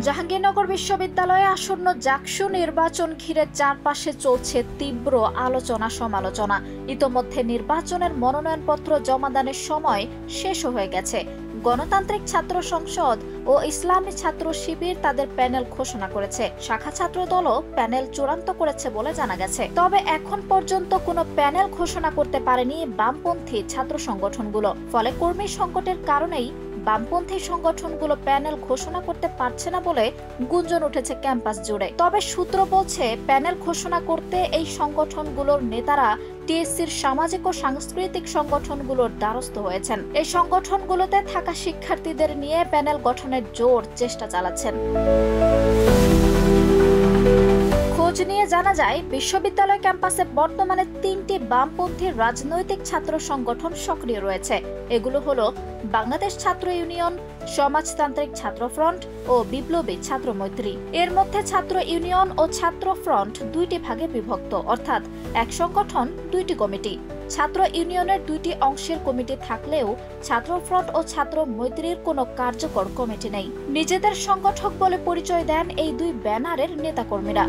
জাহাঙ্গীরনগর বিশ্ববিদ্যালয়ে আসন্ন জাকসু নির্বাচন ঘিরে চারপাশে চলছে তীব্র আলোচনা সমালোচনা। ইতোমধ্যে নির্বাচনের মনোনয়নপত্র জমাদানের সময় শেষ হয়ে গেছে। গণতান্ত্রিক ছাত্র সংসদ ও ইসলামী ছাত্র শিবির তাদের প্যানেল ঘোষণা করেছে। শাখা ছাত্র দলও প্যানেল চূড়ান্ত করেছে বলে জানা গেছে। তবে এখন পর্যন্ত কোনো প্যানেল ঘোষণা করতে পারেনি বামপন্থী ছাত্র সংগঠনগুলো। ফলে কর্মী সংকটের কারণেই বামপন্থী সংগঠনগুলো প্যানেল ঘোষণা করতে পারছে না বলে গুঞ্জন উঠেছে ক্যাম্পাস জুড়ে। তবে সূত্র বলছে, প্যানেল ঘোষণা করতে এই সংগঠনগুলোর নেতারা টিএসসির সামাজিক ও সাংস্কৃতিক সংগঠনগুলোর দ্বারস্থ হয়েছেন। এই সংগঠনগুলোতে থাকা শিক্ষার্থীদের নিয়ে প্যানেল গঠনের জোর চেষ্টা চালাচ্ছেন। খোঁজ নিয়ে জানা যায়, বিশ্ববিদ্যালয় ক্যাম্পাসে বর্তমানে 3টি বামপন্থী রাজনৈতিক ছাত্র সংগঠন সক্রিয় রয়েছে। এগুলো হলো বাংলাদেশ ছাত্র ইউনিয়ন, সমাজতান্ত্রিক ছাত্র ফ্রন্ট ও বিপ্লবী ছাত্র মৈত্রী। এর মধ্যে ছাত্র ইউনিয়ন ও ছাত্র ফ্রন্ট দুইটি ভাগে বিভক্ত, অর্থাৎ এক সংগঠন দুইটি কমিটি। ছাত্র ইউনিয়নের দুইটি অংশের কমিটি থাকলেও ছাত্র ফ্রন্ট ও ছাত্র মৈত্রীর কোনো কার্যকর কমিটি নেই। নিজেদের সংগঠক বলে পরিচয় দেন এই দুই ব্যানারের নেতাকর্মীরা।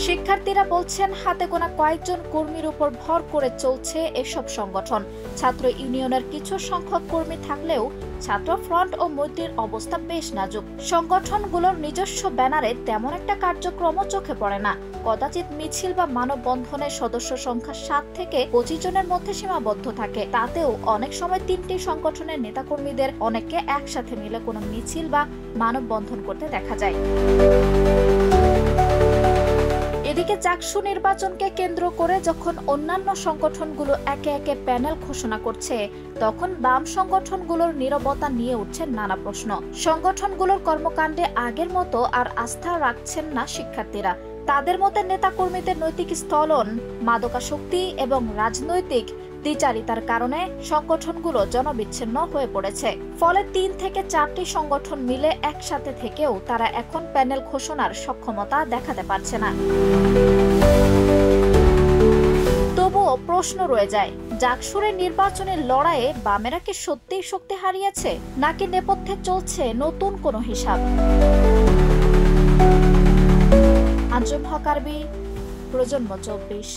শিক্ষার্থীরা বলছেন, হাতে গোনা কয়েকজন কর্মীর উপর ভর করে চলছে এসব সংগঠন। ছাত্র ইউনিয়নের কিছু সংখ্যক কর্মী থাকলেও ছাত্র ফ্রন্ট ও মৈত্রীর অবস্থা বেশ নাজুক। সংগঠনগুলোর নিজস্ব ব্যানারে তেমন একটা কার্যক্রমও চোখে পড়ে না। কদাচিৎ মিছিল বা মানববন্ধনের সদস্য সংখ্যা 7 থেকে 25 জনের মধ্যে সীমাবদ্ধ থাকে। তাতেও অনেক সময় 3টি সংগঠনের নেতাকর্মীদের অনেককে একসাথে মিলে কোনো মিছিল বা মানববন্ধন করতে দেখা যায়। এদিকে জাকসু নির্বাচনকে কেন্দ্র করে যখন অন্যান্য সংগঠনগুলো একে একে প্যানেল ঘোষণা করছে, তখন বাম সংগঠনগুলোর নীরবতা নিয়ে উঠছে নানা প্রশ্ন। সংগঠনগুলোর কর্মকাণ্ডে আগের মতো আর আস্থা রাখছেন না শিক্ষার্থীরা। তাদের মতে নেতাকর্মীদের নৈতিক স্থলন, মাদকাসক্তি এবং রাজনৈতিক দ্বিচারিতার কারণে সংগঠনগুলো জনবিচ্ছিন্ন হয়ে পড়েছে। ফলে 3 থেকে 4টি সংগঠন মিলে একসাথে থেকেও তারা এখন প্যানেল ঘোষণার সক্ষমতা দেখাতে পারছে না। তবুও প্রশ্ন রয়ে যায়, জাকসুরের নির্বাচনের লড়াইয়ে বামেরা কি সত্যিই শক্তি হারিয়েছে, নাকি নেপথ্যে চলছে নতুন কোনো হিসাব? আঞ্জুম হক আরবি, প্রজন্ম 24।